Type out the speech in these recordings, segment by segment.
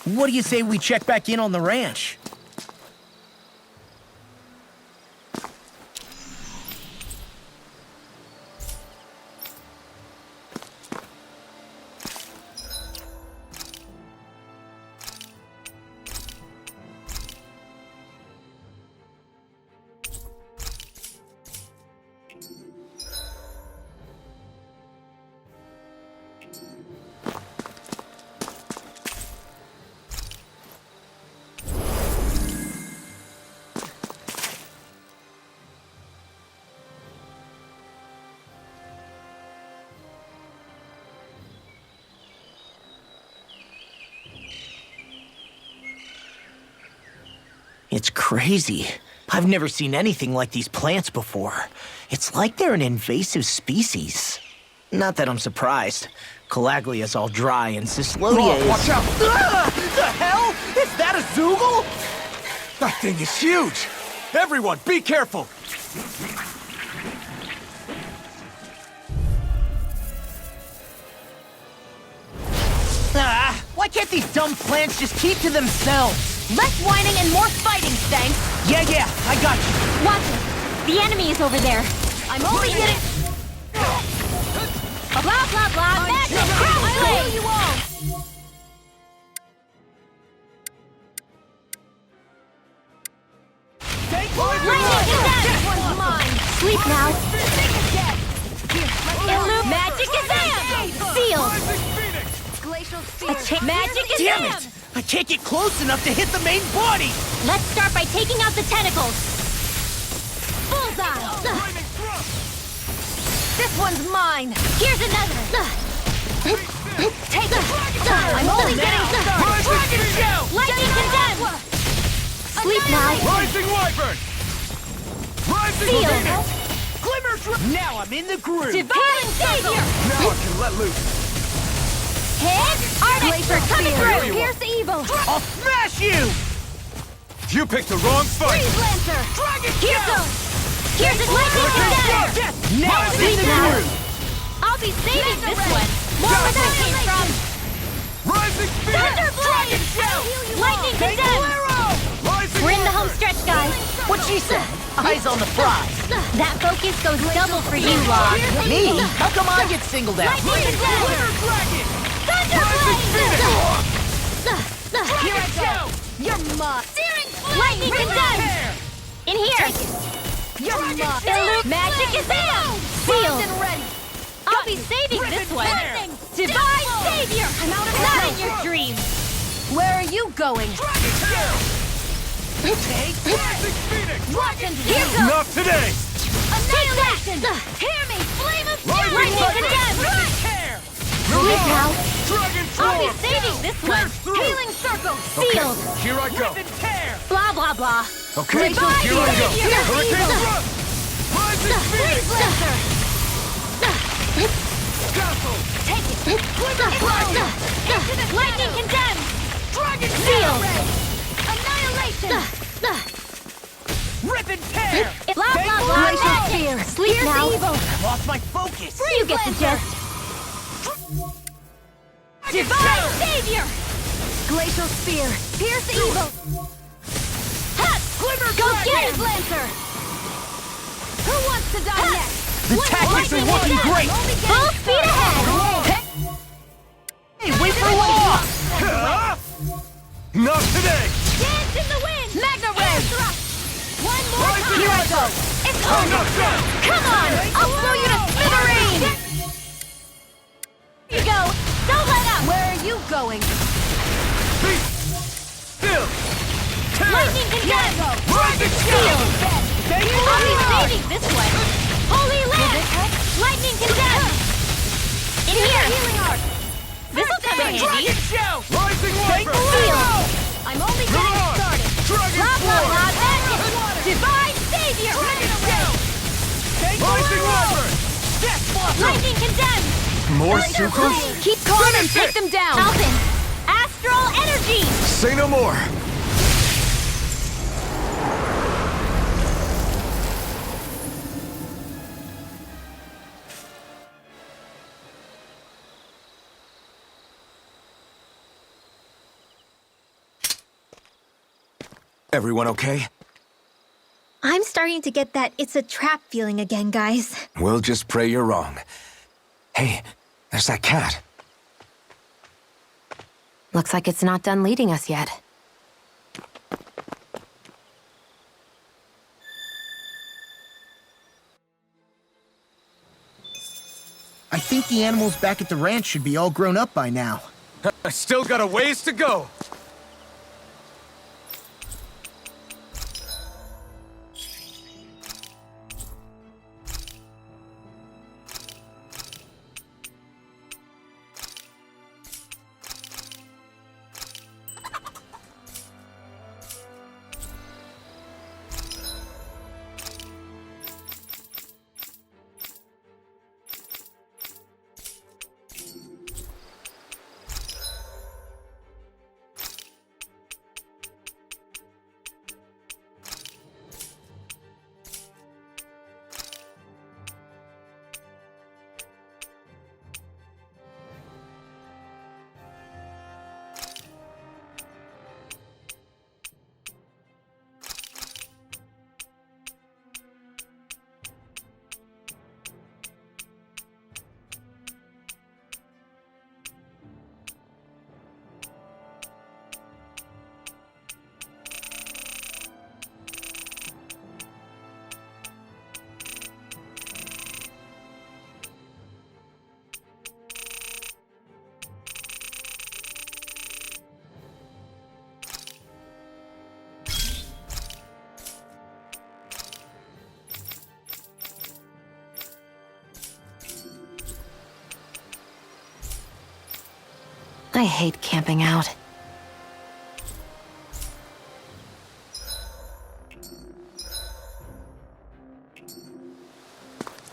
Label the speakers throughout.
Speaker 1: What do you say we check back in on the ranch? It's crazy. I've never seen anything like these plants before. It's like they're an invasive species. Not that I'm surprised. Calaglia's all dry and Cislodia is...
Speaker 2: Watch out!
Speaker 1: Ah! The hell? Is that a Zoogle?
Speaker 2: That thing is huge! Everyone, be careful!
Speaker 1: Ah! Why can't these dumb plants just keep to themselves?
Speaker 3: Less whining and more fighting, thanks!
Speaker 1: Yeah, I got you.
Speaker 3: Watch it! The enemy is over there! I'm only getting... Blah, blah, blah! Magic! I'll heal you all! Lightning is dead! This one's mine! Sleep now! Magic is in! Sealed! Magic is
Speaker 1: Damn
Speaker 3: in!
Speaker 1: it! I can't get close enough to hit the main body!
Speaker 3: Let's start by taking out the tentacles! Bullseye! This one's mine! Here's another! Take it! I'm only getting started!
Speaker 2: Dragon shell!
Speaker 3: Lightning condemned! Sleep now!
Speaker 2: Rising wyvern! Rising
Speaker 3: Seal!
Speaker 2: phoenix!
Speaker 1: Glimmer now I'm in the groove!
Speaker 3: Divine Savior!
Speaker 2: Now I can let loose!
Speaker 3: Hit! Arctic for coming
Speaker 2: There
Speaker 3: through!
Speaker 2: you
Speaker 3: Here's the evil!
Speaker 1: I'll smash you!
Speaker 2: You picked the wrong fight!
Speaker 3: Freeze Lancer! Here's a... Here's a lightning condemned!
Speaker 1: Now I'm in the groove!
Speaker 3: I'll be saving this one! More where that came from!
Speaker 2: Rising phoenix!
Speaker 3: Thunderblade! Lightning condemned!
Speaker 2: Rising
Speaker 3: We're in the
Speaker 2: wyvern!
Speaker 3: home stretch, guys!
Speaker 1: What she said? Eyes on the prize.
Speaker 3: That focus goes double for you, Log.
Speaker 1: Me? How come I get singled out?
Speaker 3: Lightning condemned!
Speaker 2: Dragon!
Speaker 3: Thunderblade!
Speaker 2: Here I go!
Speaker 3: You're mine! Lightning condemned! In here! You're mine! Magic is in! Sealed! I'll be saving this one! Divine Savior! Not in your dreams! Where are you going?
Speaker 2: Dragon shell!
Speaker 1: Take
Speaker 2: Rising phoenix!
Speaker 3: Here goes!
Speaker 2: Not today!
Speaker 3: Annihilation! Hear me! Flame of fury! Lightning condemned!
Speaker 2: Sleep
Speaker 3: now!
Speaker 2: Dragon
Speaker 3: I'll be
Speaker 2: form!
Speaker 3: saving this one!
Speaker 2: through.
Speaker 3: Healing circle! Sealed!
Speaker 2: Here I go!
Speaker 3: Blah, blah, blah!
Speaker 2: Okay,
Speaker 3: Divine
Speaker 2: here I go!
Speaker 3: Savior!
Speaker 2: Hurricane thrust! Rising phoenix!
Speaker 3: Freeze Lancer!
Speaker 2: Dazzle!
Speaker 3: Take it! Lightning condemned!
Speaker 2: Dragon
Speaker 3: Sealed! Annihilation!
Speaker 1: Rip and tear!
Speaker 3: Blah, blah, blah! Magic! Sleep now!
Speaker 1: I lost my focus.
Speaker 3: You get the gist! Divine Savior! Glacial Spear! Pierce evil! Ha! Go get it, Lancer! Who wants to die next?
Speaker 1: The tactics are working great!
Speaker 3: Full speed ahead!
Speaker 1: Hey, wait for law!
Speaker 2: Not today!
Speaker 3: Dance in the wind! Magna Ray! One more
Speaker 2: Rise
Speaker 3: time!
Speaker 2: in
Speaker 3: Here I go!
Speaker 2: Wyvern!
Speaker 3: It's
Speaker 2: I'm
Speaker 3: on!
Speaker 2: not down!
Speaker 3: Come on! I'll blow you to smithereens! Here you go! Don't let up! Where are you going?
Speaker 2: Be still! Tear!
Speaker 3: Lightning condemned!
Speaker 2: Rising shell!
Speaker 3: I'll be saving this one! Holy Lance! Lightning condemned! In here! Healing art! This'll come in handy!
Speaker 2: Rising wyvern!
Speaker 3: Sealed! I'm only getting
Speaker 2: on!
Speaker 3: started!
Speaker 2: Dragon
Speaker 3: Blah, blah,
Speaker 2: form!
Speaker 3: blah, magic! Divine Savior!
Speaker 2: Rising wyvern!
Speaker 3: Lightning condemned!
Speaker 2: More sucrose?
Speaker 3: Keep calm and
Speaker 2: Finish
Speaker 3: take
Speaker 2: it!
Speaker 3: them down! Alvin! Astral energy!
Speaker 2: Say no more! Everyone okay?
Speaker 4: I'm starting to get that it's a trap feeling again, guys.
Speaker 2: We'll just pray you're wrong. Hey, there's that cat.
Speaker 3: Looks like it's not done leading us yet.
Speaker 1: I think the animals back at the ranch should be all grown up by now.
Speaker 2: I still got a ways to go.
Speaker 3: I hate camping out.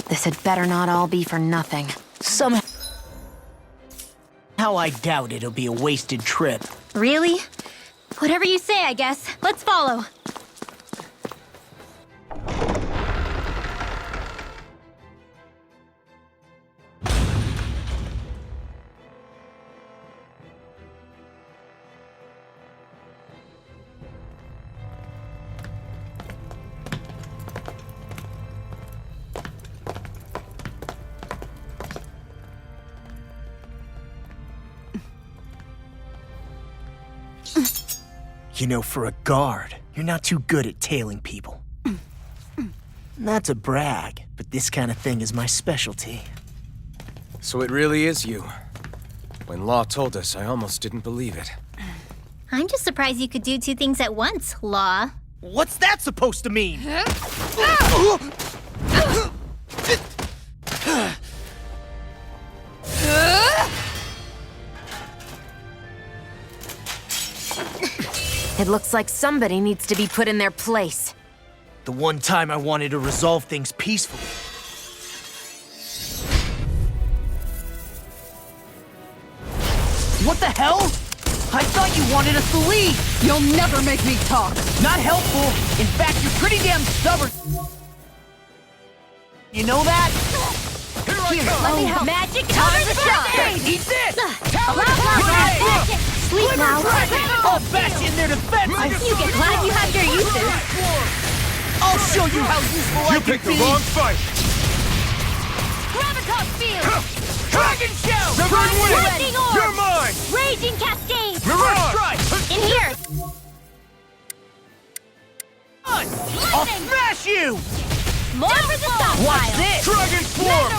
Speaker 3: This had better not all be for nothing.
Speaker 1: Somehow I doubt it'll be a wasted trip.
Speaker 4: Really? Whatever you say, I guess. Let's follow.
Speaker 1: You know, for a guard, you're not too good at tailing people. Not to brag, but this kind of thing is my specialty.
Speaker 2: So it really is you. When Law told us, I almost didn't believe it.
Speaker 4: I'm just surprised you could do two things at once, Law.
Speaker 1: What's that supposed to mean?
Speaker 3: It looks like somebody needs to be put in their place.
Speaker 1: The one time I wanted to resolve things peacefully. What the hell? I thought you wanted us to leave!
Speaker 5: You'll never make me talk!
Speaker 1: Not helpful. In fact, you're pretty damn stubborn. You know that?
Speaker 4: Here, let me help.
Speaker 3: Magic
Speaker 4: Cover the shot!
Speaker 1: Eat this!
Speaker 4: Magic! Sleep now.
Speaker 1: I'll bash in their defense!
Speaker 4: You get glad you have your uses.
Speaker 1: I'll show you how useful I
Speaker 2: You
Speaker 1: can
Speaker 2: picked
Speaker 1: be!
Speaker 2: the wrong fight!
Speaker 4: Graviton field!
Speaker 1: Dragon Shell!
Speaker 2: Severn Wind!
Speaker 4: Lightning orb!
Speaker 2: You're mine!
Speaker 4: Raging cascade!
Speaker 2: Mirage!
Speaker 1: Strike!
Speaker 4: In here!
Speaker 1: I'll smash you!
Speaker 4: More for the stockpile!
Speaker 1: Watch this!
Speaker 2: Dragon Swarm!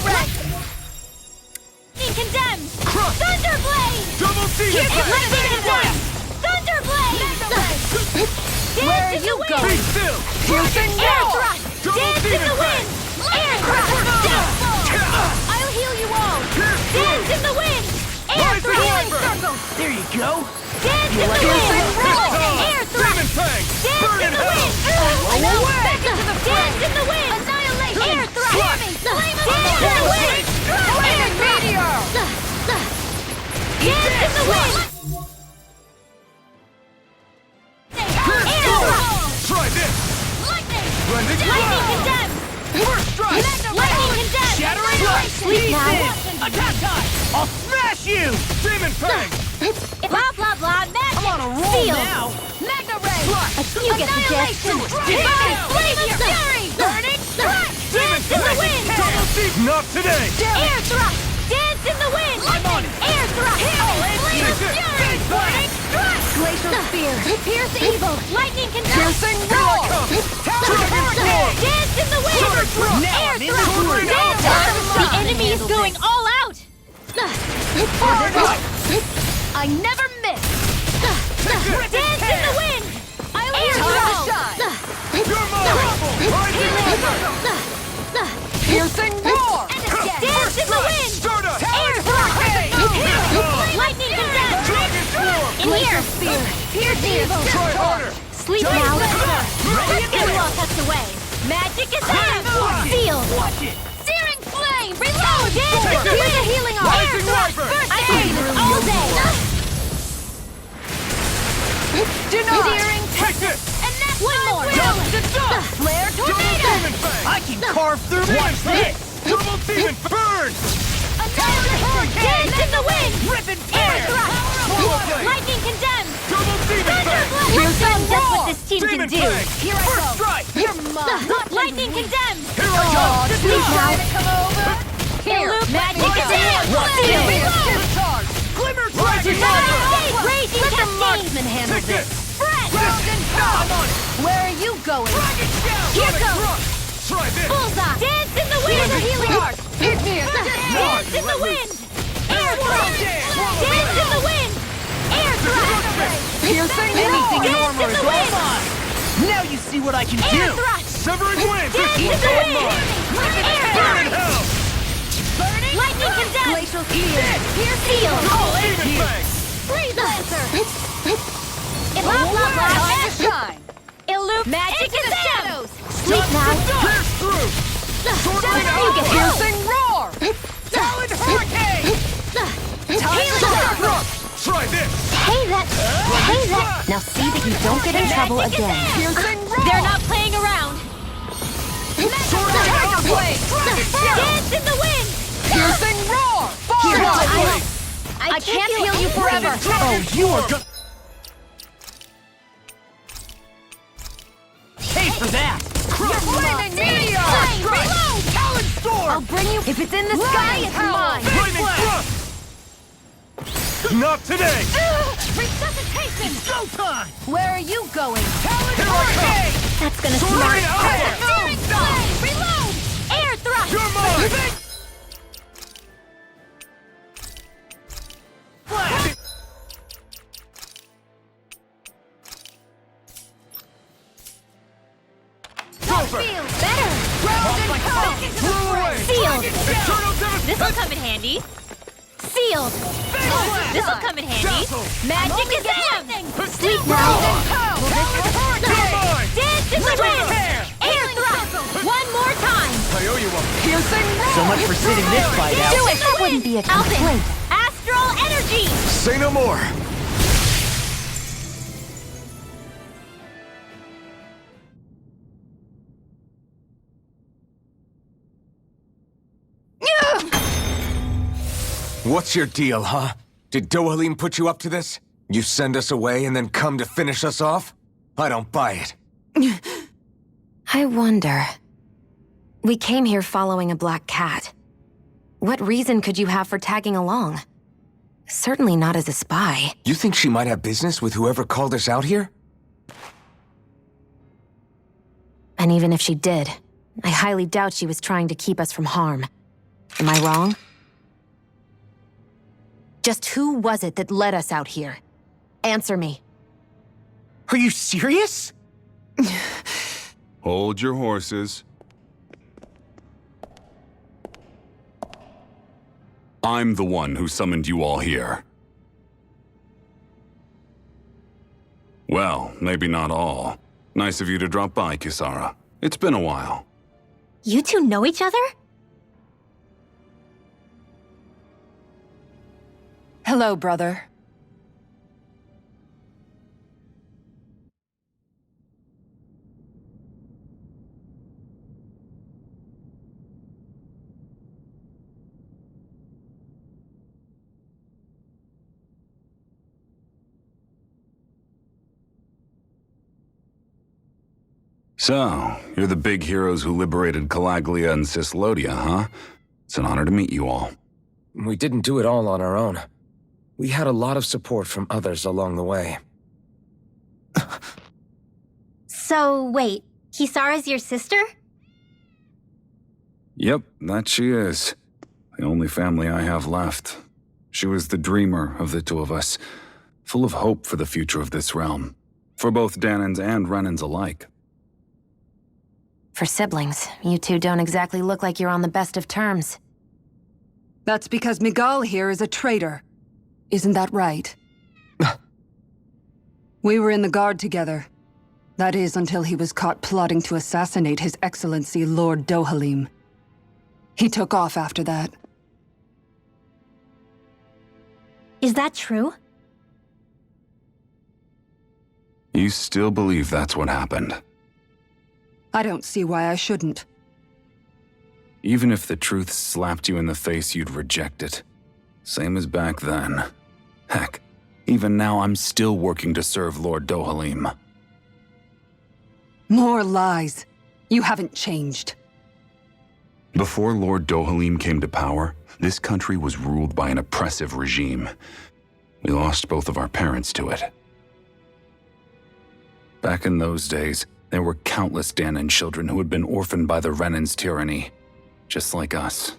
Speaker 4: Being condemned!
Speaker 2: Crush!
Speaker 4: Thunderblade!
Speaker 2: Double Demon
Speaker 4: Lightning
Speaker 2: Blade!
Speaker 4: condemned! Thunderblade!
Speaker 3: Where are
Speaker 4: Dance in
Speaker 3: you
Speaker 4: the
Speaker 2: Be
Speaker 4: wind!
Speaker 2: still!
Speaker 4: Air thrust!
Speaker 2: Double
Speaker 4: Dance in
Speaker 2: demon
Speaker 4: the wind! Air thrust! I'll heal you all! Dance in the wind! Air
Speaker 2: Rise
Speaker 4: thrust!
Speaker 2: and
Speaker 4: Healing circle!
Speaker 1: There you go!
Speaker 4: Dance in the
Speaker 1: like
Speaker 4: wind!
Speaker 2: it?
Speaker 4: Air
Speaker 2: Demon
Speaker 4: thrust!
Speaker 2: Fang!
Speaker 4: Dance
Speaker 2: Burn
Speaker 4: in
Speaker 2: in
Speaker 4: the
Speaker 2: hell!
Speaker 4: wind! Back into the Dance in the wind! Annihilation! Air thrust! Dance in the wind! Air meteor! Dance in the wind! Air thrust!
Speaker 2: Try this! Blending
Speaker 4: Lightning
Speaker 2: Blow!
Speaker 4: condemned!
Speaker 2: First strike!
Speaker 4: Lightning condemned!
Speaker 1: Shattering Blast!
Speaker 4: Sleep now!
Speaker 1: Attack time! I'll smash you!
Speaker 2: Demon Fang!
Speaker 4: Blah blah blah! Magic!
Speaker 1: I'm on a roll
Speaker 4: Seal.
Speaker 1: now!
Speaker 4: Magna Ray!
Speaker 3: You get the gist.
Speaker 4: Divine Flame of Fury! Burning Strike! Dance in the wind!
Speaker 2: Not today!
Speaker 3: Air thrust. Dance in the wind. Air thrust.
Speaker 4: Flame of Fury! Burning Strike!
Speaker 3: Glacial spear. Pierce evil. Lightning can
Speaker 5: Piercing roar!
Speaker 3: Dance in the wind. Air thrust. Dance. The enemy is going all out.
Speaker 4: I never miss!
Speaker 3: Dance in the wind. Air thrust.
Speaker 5: Piercing roar!
Speaker 3: Dance in the wind. Air thrust. Lightning condemned. In here. Pierce evil. Sleep now. Get all tucked away. Magic is out. Sealed.
Speaker 4: Searing Flame! Reload!
Speaker 3: Dance. Here's a healing arm.
Speaker 4: Air thrust! First
Speaker 3: I can
Speaker 4: aid!
Speaker 3: do this all day.
Speaker 4: Searing
Speaker 2: Take this!
Speaker 4: And that's
Speaker 3: One more.
Speaker 4: Flare Tornado!
Speaker 1: I can carve through this!
Speaker 2: Double demon burn!
Speaker 3: Dance in the wind. Air thrust.
Speaker 2: Power
Speaker 3: Lightning condemned.
Speaker 2: Double demon fang!
Speaker 3: We're done. That's what this team can
Speaker 2: Demon
Speaker 3: do.
Speaker 2: fang!
Speaker 4: Here I
Speaker 2: First
Speaker 4: go!
Speaker 2: strike!
Speaker 4: You're mine!
Speaker 3: Lightning condemned.
Speaker 2: Here I go!
Speaker 3: Sleep now.
Speaker 4: Come over!
Speaker 3: Here. Magic is in.
Speaker 4: Here we go!
Speaker 5: Discharge!
Speaker 2: Glimmer dragon!
Speaker 3: Raging
Speaker 4: Let the
Speaker 3: cascade.
Speaker 4: marksman handle
Speaker 2: Take
Speaker 4: this!
Speaker 2: this!
Speaker 4: I'm on it! Where are you going?
Speaker 3: Here goes.
Speaker 2: Try this!
Speaker 3: Bullseye. Dance in the wind. Healing arc.
Speaker 5: Hit me again!
Speaker 3: Dance in the wind. Air thrust. Dance in the wind. Air thrust.
Speaker 5: Piercing
Speaker 3: Anything
Speaker 5: roar!
Speaker 3: normal is all mine.
Speaker 1: Now you see what I can
Speaker 3: Air
Speaker 1: do!
Speaker 3: thrust.
Speaker 2: Severing wind!
Speaker 3: Dance in the wind. Air
Speaker 2: Burn in
Speaker 3: thrust.
Speaker 2: hell!
Speaker 3: Lightning condemned.
Speaker 4: Glacial Spear!
Speaker 3: Pierce sealed.
Speaker 2: Demon fang!
Speaker 4: Freeze Lancer!
Speaker 3: Blah, blah, blah.
Speaker 4: Time to shine!
Speaker 3: Illume. Magic
Speaker 4: Into
Speaker 3: is
Speaker 4: the
Speaker 3: out.
Speaker 4: shadows!
Speaker 3: Sleep now.
Speaker 2: Pierce through!
Speaker 3: You get
Speaker 5: Piercing roar!
Speaker 2: Talon hurricane! Try this!
Speaker 3: Hey that. Now see that you don't get in trouble again.
Speaker 5: Piercing roar!
Speaker 3: They're not playing around.
Speaker 4: Tiger Blade!
Speaker 3: Dance in the wind.
Speaker 5: Piercing roar!
Speaker 3: Here,
Speaker 5: Fire!
Speaker 3: I can't heal you forever.
Speaker 1: Oh, you are good. Pay for that!
Speaker 4: Flaming Meteor!
Speaker 3: Reload.
Speaker 2: Talon storm!
Speaker 3: I'll bring you.
Speaker 4: If it's in the sky, it's mine!
Speaker 2: Flaming thrust! Not today!
Speaker 4: Resuscitation!
Speaker 2: Showtime!
Speaker 4: Where are you going?
Speaker 2: Talon hurricane!
Speaker 3: That's gonna
Speaker 2: Soaring
Speaker 3: smart.
Speaker 2: hour!
Speaker 4: Searing Flame! Reload!
Speaker 3: Air thrust.
Speaker 2: You're mine! Flash! Over!
Speaker 4: Feels better! Frozen Pearl!
Speaker 2: Blow away!
Speaker 3: Sealed.
Speaker 2: Eternal
Speaker 3: This'll come in handy. Sealed. This'll come in handy. Magic is out. Sleep now. Dance in the wind. Air thrust. One more time.
Speaker 2: I owe you one.
Speaker 5: Piercing roar!
Speaker 1: So much for sitting this fight out.
Speaker 3: Do it. That wouldn't be a complaint. Astral energy.
Speaker 2: Say no more. What's your deal, huh? Did Dohalim put you up to this? You send us away and then come to finish us off? I don't buy it.
Speaker 6: I wonder. We came here following a black cat. What reason could you have for tagging along? Certainly not as a spy.
Speaker 2: You think she might have business with whoever called us out here?
Speaker 6: And even if she did, I highly doubt she was trying to keep us from harm. Am I wrong? Just who was it that led us out here? Answer me.
Speaker 1: Are you serious?
Speaker 7: Hold your horses. I'm the one who summoned you all here. Well, maybe not all. Nice of you to drop by, Kisara. It's been a while.
Speaker 3: You two know each other?
Speaker 5: Hello, brother.
Speaker 7: So, you're the big heroes who liberated Calaglia and Cislodia, huh? It's an honor to meet you all.
Speaker 2: We didn't do it all on our own. We had a lot of support from others along the way.
Speaker 3: So, wait, Kisara's your sister?
Speaker 7: Yep, that she is. The only family I have left. She was the dreamer of the two of us, full of hope for the future of this realm, for both Danans and Renans alike.
Speaker 6: For siblings, you two don't exactly look like you're on the best of terms.
Speaker 5: That's because Migal here is a traitor. Isn't that right? We were in the guard together. That is, until he was caught plotting to assassinate His Excellency Lord Dohalim. He took off after that.
Speaker 3: Is that true?
Speaker 7: You still believe that's what happened?
Speaker 5: I don't see why I shouldn't.
Speaker 7: Even if the truth slapped you in the face, you'd reject it. Same as back then. Heck, even now I'm still working to serve Lord Dohalim.
Speaker 5: More lies. You haven't changed.
Speaker 7: Before Lord Dohalim came to power, this country was ruled by an oppressive regime. We lost both of our parents to it. Back in those days, there were countless Danan children who had been orphaned by the Renan's tyranny, just like us.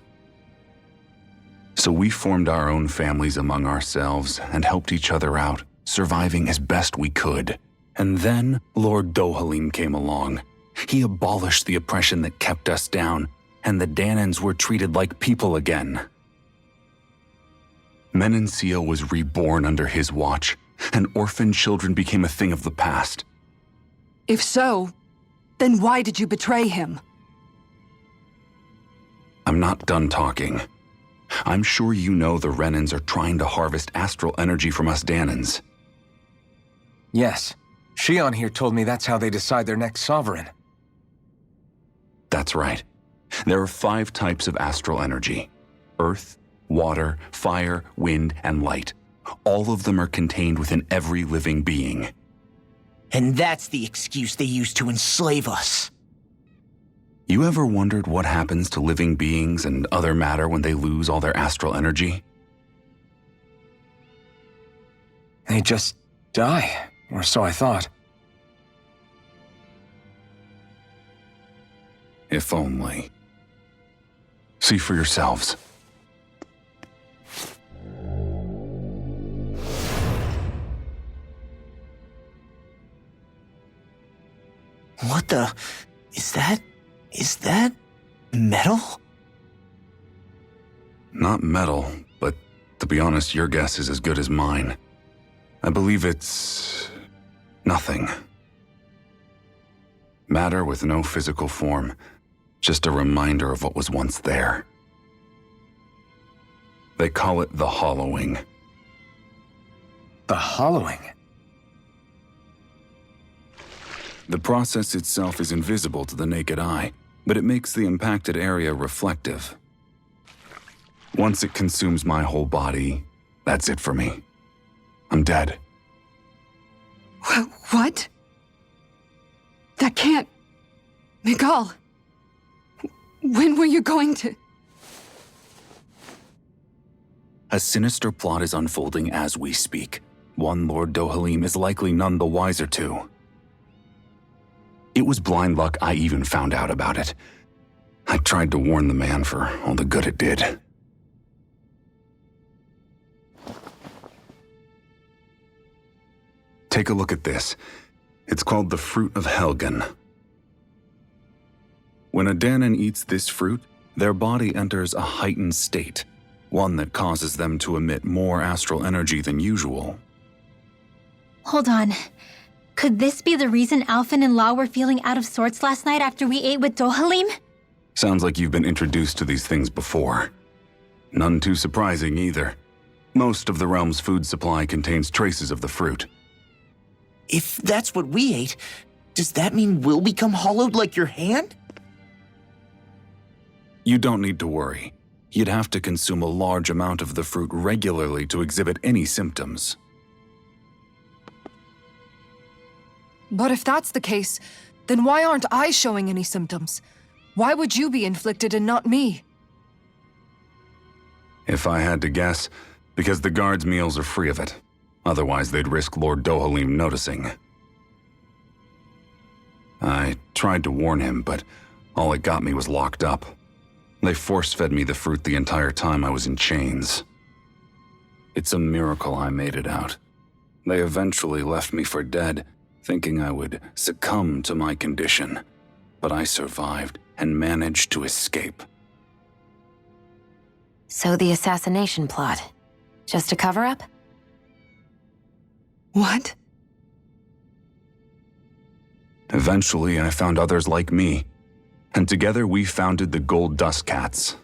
Speaker 7: So we formed our own families among ourselves and helped each other out, surviving as best we could. And then Lord Dohalim came along. He abolished the oppression that kept us down, and the Danans were treated like people again. Menancia was reborn under his watch, and orphaned children became a thing of the past.
Speaker 5: If so, then why did you betray him?
Speaker 7: I'm not done talking. I'm sure you know the Renans are trying to harvest astral energy from us Danans.
Speaker 2: Yes. Shion here told me that's how they decide their next sovereign.
Speaker 7: That's right. There are 5 types of astral energy: earth, water, fire, wind, and light. All of them are contained within every living being.
Speaker 1: And that's the excuse they use to enslave us.
Speaker 7: You ever wondered what happens to living beings and other matter when they lose all their astral energy?
Speaker 2: They just die, or so I thought.
Speaker 7: If only. See for yourselves.
Speaker 1: What the... Is that metal?
Speaker 7: Not metal, but to be honest, your guess is as good as mine. I believe it's... nothing. Matter with no physical form, just a reminder of what was once there. They call it the hollowing.
Speaker 2: The hollowing?
Speaker 7: The process itself is invisible to the naked eye, but it makes the impacted area reflective. Once it consumes my whole body, that's it for me. I'm dead.
Speaker 5: What? That can't... Migal! When were you going to...
Speaker 7: A sinister plot is unfolding as we speak. One Lord Dohalim is likely none the wiser to. It was blind luck I even found out about it. I tried to warn the man for all the good it did. Take a look at this. It's called the Fruit of Helgen. When a Danan eats this fruit, their body enters a heightened state, one that causes them to emit more astral energy than usual.
Speaker 3: Hold on. Could this be the reason Alphen and Law were feeling out of sorts last night after we ate with Dohalim?
Speaker 7: Sounds like you've been introduced to these things before. None too surprising either. Most of the realm's food supply contains traces of the fruit.
Speaker 1: If that's what we ate, does that mean we'll become hollowed like your hand?
Speaker 7: You don't need to worry. You'd have to consume a large amount of the fruit regularly to exhibit any symptoms.
Speaker 5: But if that's the case, Then why aren't I showing any symptoms? Why would you be inflicted and not me?
Speaker 7: If I had to guess, because the guards' meals are free of it. Otherwise, they'd risk Lord Dohalim noticing. I tried to warn him, but all it got me was locked up. They force-fed me the fruit the entire time I was in chains. It's a miracle I made it out. They eventually left me for dead, thinking I would succumb to my condition. But I survived and managed to escape.
Speaker 6: So the assassination plot, just a cover-up?
Speaker 5: What?
Speaker 7: Eventually, I found others like me, and together we founded the Gold Dust Cats.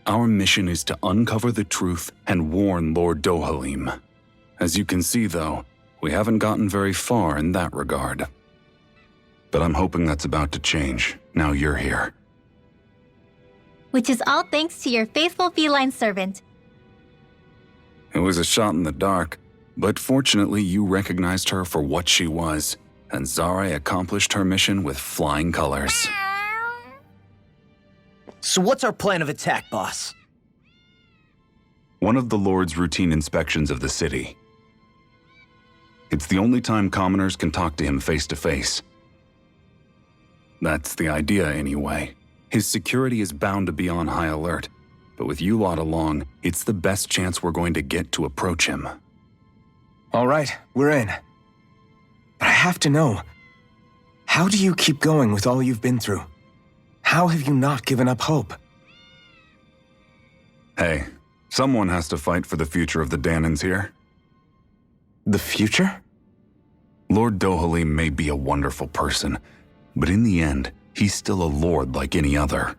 Speaker 7: Our mission is to uncover the truth and warn Lord Dohalim. As you can see, though, we haven't gotten very far in that regard. But I'm hoping that's about to change, now you're here.
Speaker 3: Which is all thanks to your faithful feline servant.
Speaker 7: It was a shot in the dark, but fortunately you recognized her for what she was, and Zare accomplished her mission with flying colors.
Speaker 1: So what's our plan of attack, boss?
Speaker 7: One of the Lord's routine inspections of the city. It's the only time commoners can talk to him face to face. That's the idea, anyway. His security is bound to be on high alert, but with you lot along, it's the best chance we're going to get to approach him.
Speaker 2: All right, we're in. But I have to know, how do you keep going with all you've been through? How have you not given up hope?
Speaker 7: Hey, someone has to fight for the future of the Danans here.
Speaker 2: The future?
Speaker 7: Lord Dohalim may be a wonderful person, but in the end, he's still a lord like any other.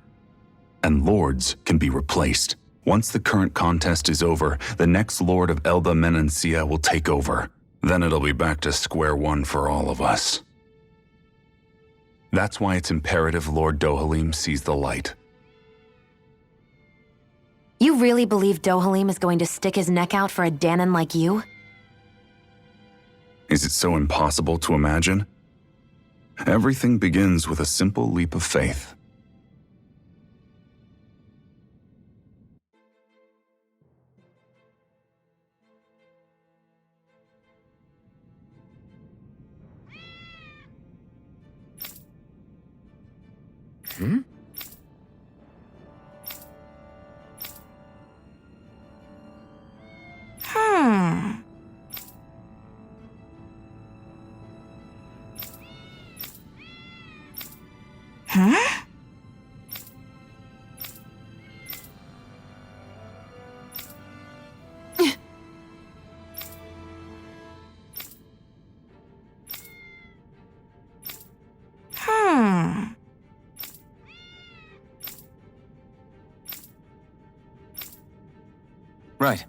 Speaker 7: And lords can be replaced. Once the current contest is over, the next lord of Elba Menancia will take over. Then it'll be back to square one for all of us. That's why it's imperative Lord Dohalim sees the light.
Speaker 6: You really believe Dohalim is going to stick his neck out for a Danan like you?
Speaker 7: Is it so impossible to imagine? Everything begins with a simple leap of faith.
Speaker 2: Right.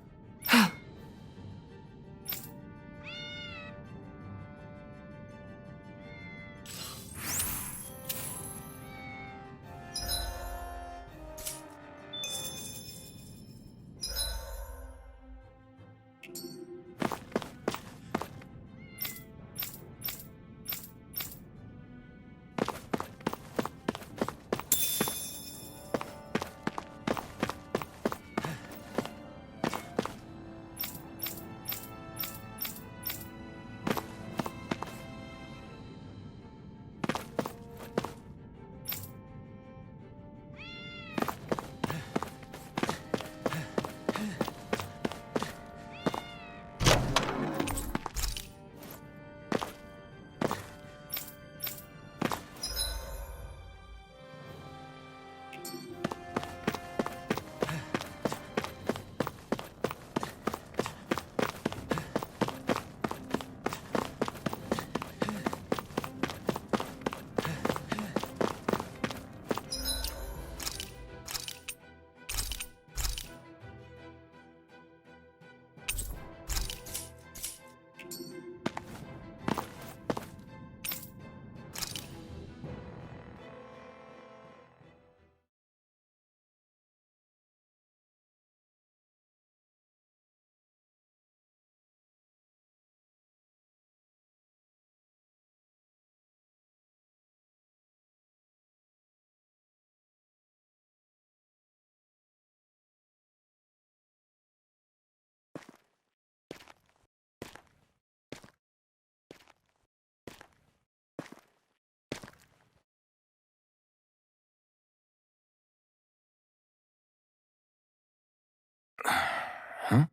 Speaker 2: Huh?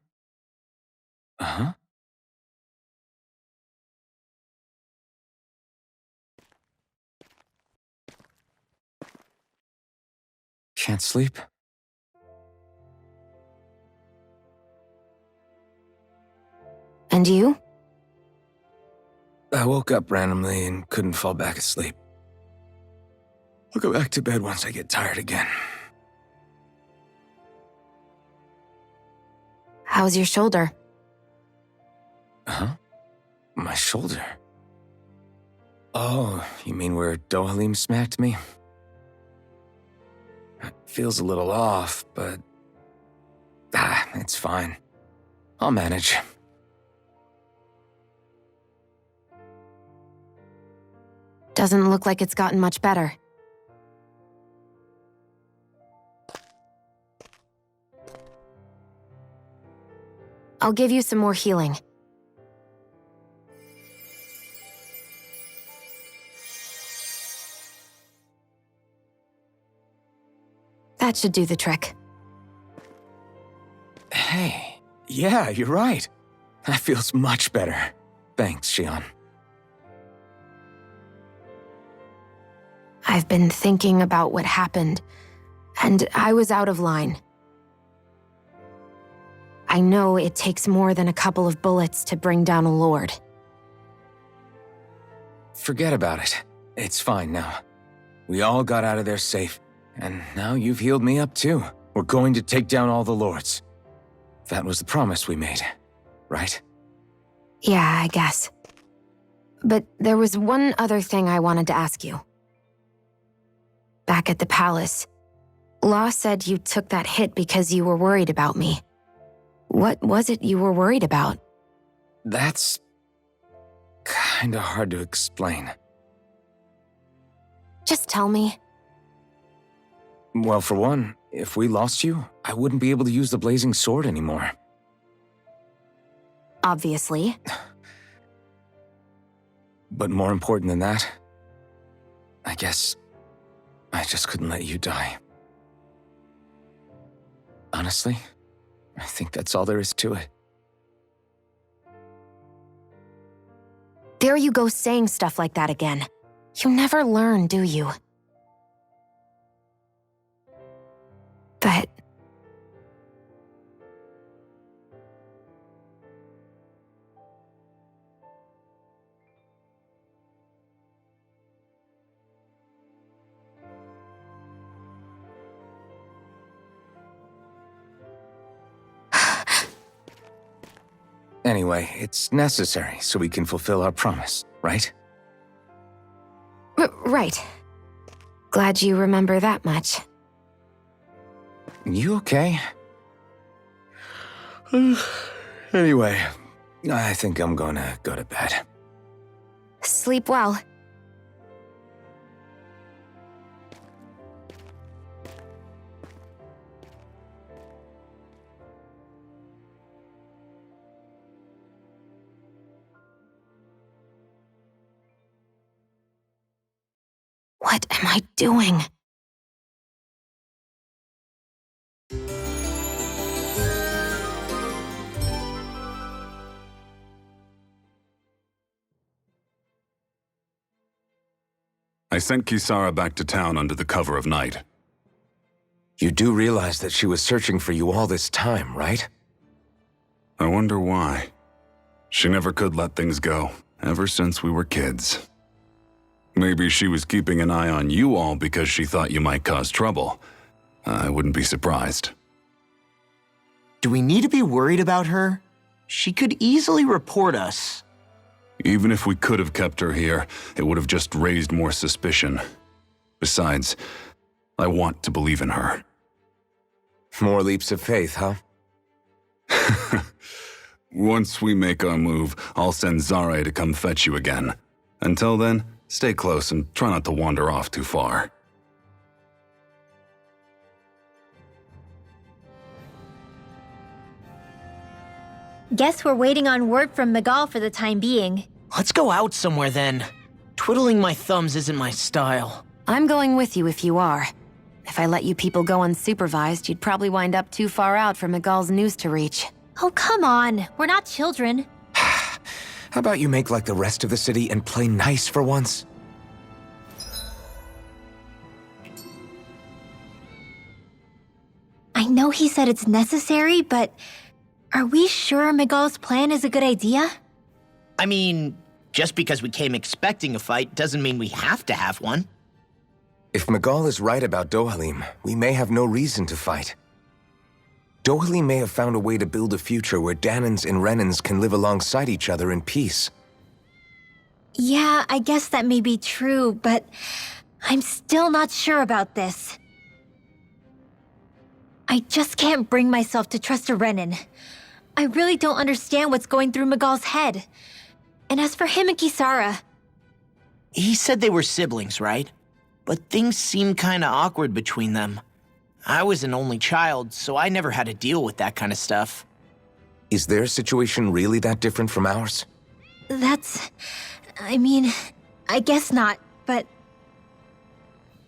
Speaker 2: Uh-huh. Can't sleep?
Speaker 6: And you?
Speaker 2: I woke up randomly and couldn't fall back asleep. I'll go back to bed once I get tired again.
Speaker 6: How's your shoulder?
Speaker 2: Huh? My shoulder? Oh, you mean where Dohalim smacked me? It feels a little off, but... it's fine. I'll manage.
Speaker 6: Doesn't look like it's gotten much better. I'll give you some more healing. That should do the trick.
Speaker 2: Hey, yeah, you're right. That feels much better. Thanks, Gilanne.
Speaker 6: I've been thinking about what happened, and I was out of line. I know it takes more than a couple of bullets to bring down a lord.
Speaker 2: Forget about it. It's fine now. We all got out of there safe, and now you've healed me up too. We're going to take down all the lords. That was the promise we made, right?
Speaker 6: Yeah, I guess. But there was one other thing I wanted to ask you. Back at the palace, Law said you took that hit because you were worried about me. What was it you were worried about?
Speaker 2: That's... kinda hard to explain.
Speaker 6: Just tell me.
Speaker 2: Well, for one, if we lost you, I wouldn't be able to use the blazing sword anymore.
Speaker 6: Obviously.
Speaker 2: But more important than that, I guess I just couldn't let you die. Honestly, I think that's all there is to it.
Speaker 6: There you go saying stuff like that again. You never learn, do you? But...
Speaker 2: Anyway, it's necessary so we can fulfill our promise, right?
Speaker 6: Right. Glad you remember that much.
Speaker 2: You okay? Anyway, I think I'm gonna go to bed.
Speaker 6: Sleep well. What am I doing?
Speaker 7: I sent Kisara back to town under the cover of night.
Speaker 2: You do realize that she was searching for you all this time, right?
Speaker 7: I wonder why. She never could let things go, ever since we were kids. Maybe she was keeping an eye on you all because she thought you might cause trouble. I wouldn't be surprised.
Speaker 1: Do we need to be worried about her? She could easily report us.
Speaker 7: Even if we could have kept her here, it would have just raised more suspicion. Besides, I want to believe in her.
Speaker 2: More leaps of faith, huh?
Speaker 7: Once we make our move, I'll send Zare to come fetch you again. Until then, stay close and try not to wander off too far.
Speaker 3: Guess we're waiting on word from Migal for the time being.
Speaker 1: Let's go out somewhere then. Twiddling my thumbs isn't my style.
Speaker 6: I'm going with you if you are. If I let you people go unsupervised, you'd probably wind up too far out for Migal's news to reach.
Speaker 3: Oh, come on. We're not children.
Speaker 2: How about you make like the rest of the city and play nice for once?
Speaker 3: I know he said it's necessary, but are we sure Migal's plan is a good idea?
Speaker 1: I mean, just because we came expecting a fight doesn't mean we have to have one.
Speaker 2: If Migal is right about Dohalim, we may have no reason to fight. Dohalim may have found a way to build a future where Danans and Renans can live alongside each other in peace.
Speaker 3: Yeah, I guess that may be true, but I'm still not sure about this. I just can't bring myself to trust a Renan. I really don't understand what's going through Migal's head. And as for him and Kisara...
Speaker 1: He said they were siblings, right? But things seem kinda awkward between them. I was an only child, so I never had to deal with that kind of stuff.
Speaker 2: Is their situation really that different from ours?
Speaker 3: I mean, I guess not, but...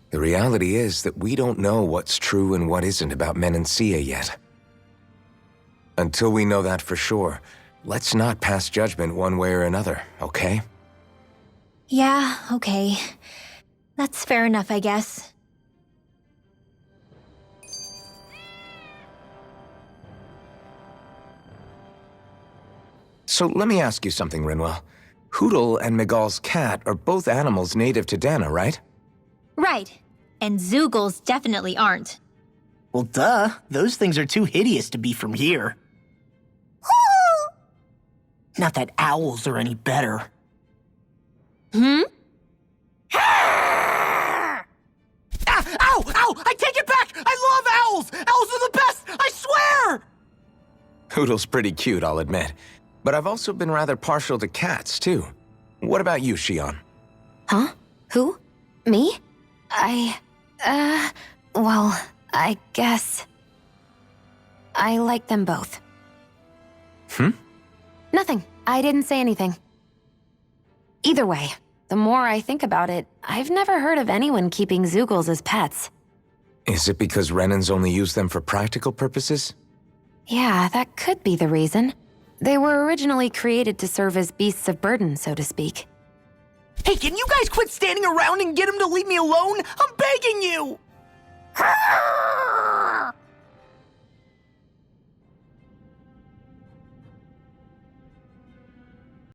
Speaker 2: The reality is that we don't know what's true and what isn't about Menancia yet. Until we know that for sure, let's not pass judgment one way or another, okay?
Speaker 3: Yeah, okay. That's fair enough, I guess.
Speaker 2: So let me ask you something, Rinwell. Hootle and Migal's cat are both animals native to Dana, right?
Speaker 3: Right. And Zoogles definitely aren't.
Speaker 1: Well, duh. Those things are too hideous to be from here. Not that owls are any better.
Speaker 3: Hmm?
Speaker 1: Ah! Ow! Ow! I take it back! I love owls! Owls are the best! I swear!
Speaker 2: Hootle's pretty cute, I'll admit. But I've also been rather partial to cats, too. What about you, Shion?
Speaker 6: Huh? Who? Me? Well, I guess... I like them both. Nothing. I didn't say anything. Either way, the more I think about it, I've never heard of anyone keeping Zoogles as pets.
Speaker 2: Is it because Renans only use them for practical purposes?
Speaker 6: Yeah, that could be the reason. They were originally created to serve as beasts of burden, so to speak.
Speaker 1: Hey, can you guys quit standing around and get him to leave me alone? I'm begging you!